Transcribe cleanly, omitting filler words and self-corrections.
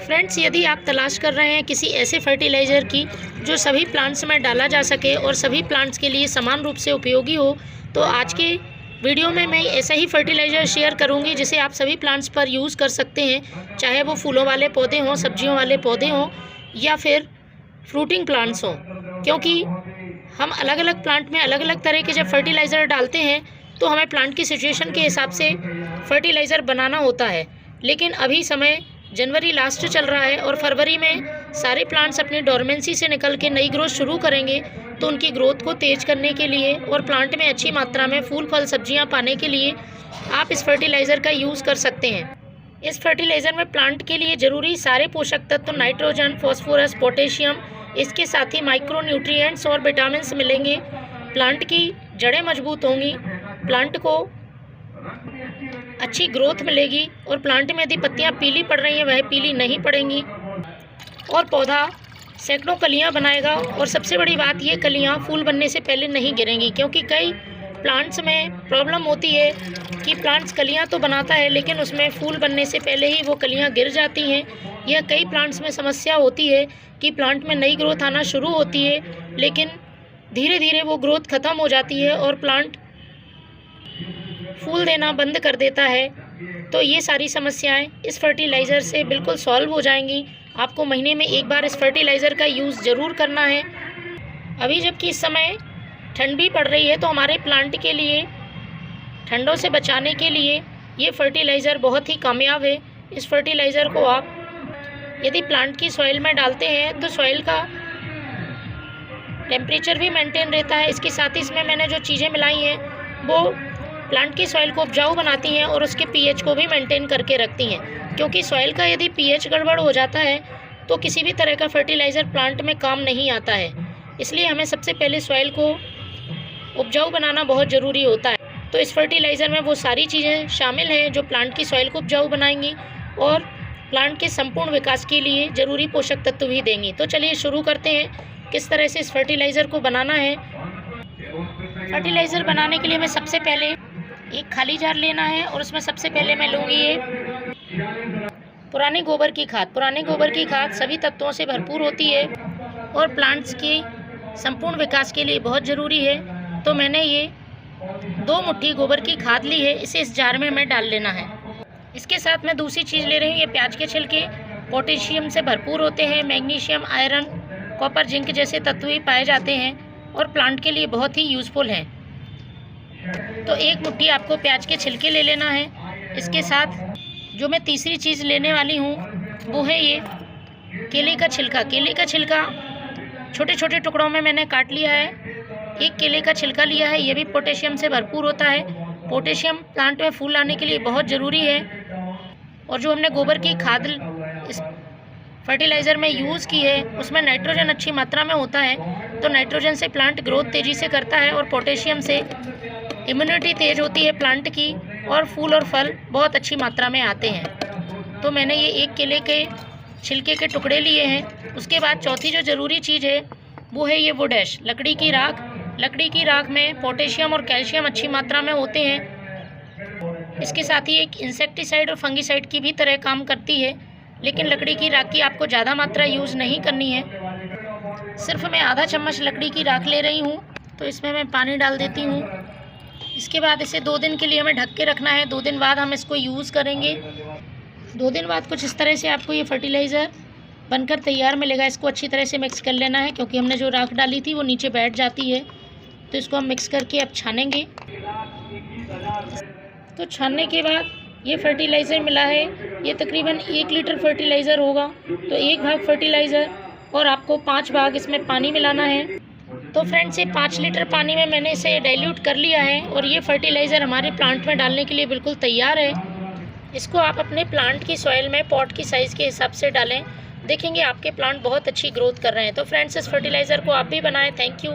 Friends, यदि आप तलाश कर रहे हैं किसी ऐसे फर्टिलाइज़र की जो सभी प्लांट्स में डाला जा सके और सभी प्लांट्स के लिए समान रूप से उपयोगी हो, तो आज के वीडियो में मैं ऐसा ही फर्टिलाइज़र शेयर करूंगी जिसे आप सभी प्लांट्स पर यूज़ कर सकते हैं, चाहे वो फूलों वाले पौधे हों, सब्जियों वाले पौधे हों या फिर फ्रूटिंग प्लांट्स हों। क्योंकि हम अलग अलग प्लांट में अलग अलग तरह के जब फर्टिलाइज़र डालते हैं तो हमें प्लांट की सिचुएशन के हिसाब से फर्टिलाइज़र बनाना होता है। लेकिन अभी समय जनवरी लास्ट चल रहा है और फरवरी में सारे प्लांट्स अपनी डोरमेंसी से निकल के नई ग्रोथ शुरू करेंगे, तो उनकी ग्रोथ को तेज़ करने के लिए और प्लांट में अच्छी मात्रा में फूल फल सब्जियां पाने के लिए आप इस फर्टिलाइज़र का यूज़ कर सकते हैं। इस फर्टिलाइज़र में प्लांट के लिए ज़रूरी सारे पोषक तत्व नाइट्रोजन, फॉस्फोरस, पोटेशियम, इसके साथ ही माइक्रो न्यूट्रिएंट्स और विटामिन्स मिलेंगे। प्लांट की जड़ें मजबूत होंगी, प्लांट को अच्छी ग्रोथ मिलेगी और प्लांट में यदि पत्तियां पीली पड़ रही हैं वह पीली नहीं पड़ेंगी और पौधा सैकड़ों कलियां बनाएगा। और सबसे बड़ी बात, ये कलियां फूल बनने से पहले नहीं गिरेंगी, क्योंकि कई प्लांट्स में प्रॉब्लम होती है कि प्लांट्स कलियां तो बनाता है लेकिन उसमें फूल बनने से पहले ही वो कलियां गिर जाती हैं। यह कई प्लांट्स में समस्या होती है कि प्लांट में नई ग्रोथ आना शुरू होती है लेकिन धीरे धीरे वो ग्रोथ ख़त्म हो जाती है और प्लांट फूल देना बंद कर देता है। तो ये सारी समस्याएं इस फर्टिलाइज़र से बिल्कुल सॉल्व हो जाएंगी। आपको महीने में एक बार इस फर्टिलाइज़र का यूज़ ज़रूर करना है। अभी जबकि इस समय ठंड भी पड़ रही है तो हमारे प्लांट के लिए ठंडों से बचाने के लिए ये फर्टिलाइज़र बहुत ही कामयाब है। इस फर्टिलाइज़र को आप यदि प्लांट की सॉइल में डालते हैं तो सॉइल का टेम्परेचर भी मेंटेन रहता है। इसके साथ ही इसमें मैंने जो चीज़ें मिलाई हैं वो प्लांट की सॉइल को उपजाऊ बनाती हैं और उसके पीएच को भी मेंटेन करके रखती हैं। क्योंकि सॉइल का यदि पीएच गड़बड़ हो जाता है तो किसी भी तरह का फर्टिलाइज़र प्लांट में काम नहीं आता है। इसलिए हमें सबसे पहले सॉइल को उपजाऊ बनाना बहुत ज़रूरी होता है। तो इस फर्टिलाइज़र में वो सारी चीज़ें शामिल हैं जो प्लांट की सॉइल को उपजाऊ बनाएंगी और प्लांट के संपूर्ण विकास के लिए ज़रूरी पोषक तत्व भी देंगी। तो चलिए शुरू करते हैं किस तरह से इस फर्टिलाइज़र को बनाना है। फर्टिलाइज़र बनाने के लिए मैं सबसे पहले एक खाली जार लेना है और उसमें सबसे पहले मैं लूँगी ये पुराने गोबर की खाद। पुराने गोबर की खाद सभी तत्वों से भरपूर होती है और प्लांट्स के संपूर्ण विकास के लिए बहुत ज़रूरी है। तो मैंने ये 2 मुट्ठी गोबर की खाद ली है, इसे इस जार में मैं डाल लेना है। इसके साथ मैं दूसरी चीज़ ले रही हूँ, ये प्याज के छिलके पोटेशियम से भरपूर होते हैं। मैग्नीशियम, आयरन, कॉपर, जिंक जैसे तत्व भी पाए जाते हैं और प्लांट के लिए बहुत ही यूज़फुल हैं। तो 1 मुट्ठी आपको प्याज के छिलके ले लेना है। इसके साथ जो मैं तीसरी चीज़ लेने वाली हूँ वो है ये केले का छिलका। केले का छिलका छोटे छोटे टुकड़ों में मैंने काट लिया है। 1 केले का छिलका लिया है, ये भी पोटेशियम से भरपूर होता है। पोटेशियम प्लांट में फूल लाने के लिए बहुत ज़रूरी है। और जो हमने गोबर की खाद इस फर्टिलाइज़र में यूज़ की है उसमें नाइट्रोजन अच्छी मात्रा में होता है। तो नाइट्रोजन से प्लांट ग्रोथ तेज़ी से करता है और पोटेशियम से इम्यूनिटी तेज़ होती है प्लांट की और फूल और फल बहुत अच्छी मात्रा में आते हैं। तो मैंने ये 1 केले के छिलके के टुकड़े लिए हैं। उसके बाद चौथी जो ज़रूरी चीज़ है वो है ये वुड ऐश, लकड़ी की राख। लकड़ी की राख में पोटेशियम और कैल्शियम अच्छी मात्रा में होते हैं। इसके साथ ही एक इंसेक्टिसाइड और फंगिसाइड की भी तरह काम करती है, लेकिन लकड़ी की राख की आपको ज़्यादा मात्रा यूज़ नहीं करनी है। सिर्फ मैं आधा चम्मच लकड़ी की राख ले रही हूँ, तो इसमें मैं पानी डाल देती हूँ। इसके बाद इसे 2 दिन के लिए हमें ढक के रखना है। 2 दिन बाद हम इसको यूज़ करेंगे। 2 दिन बाद कुछ इस तरह से आपको ये फर्टिलाइज़र बनकर तैयार मिलेगा। इसको अच्छी तरह से मिक्स कर लेना है क्योंकि हमने जो राख डाली थी वो नीचे बैठ जाती है। तो इसको हम मिक्स करके अब छानेंगे। तो छानने के बाद ये फर्टिलाइज़र मिला है, ये तकरीबन 1 लीटर फर्टिलाइज़र होगा। तो 1 भाग फर्टिलाइज़र और आपको 5 भाग इसमें पानी मिलाना है। तो फ्रेंड्स, ये 5 लीटर पानी में मैंने इसे डाइल्यूट कर लिया है और ये फर्टिलाइज़र हमारे प्लांट में डालने के लिए बिल्कुल तैयार है। इसको आप अपने प्लांट की सॉइल में पॉट की साइज़ के हिसाब से डालें, देखेंगे आपके प्लांट बहुत अच्छी ग्रोथ कर रहे हैं। तो फ्रेंड्स, इस फर्टिलाइज़र को आप भी बनाएं। Thank you.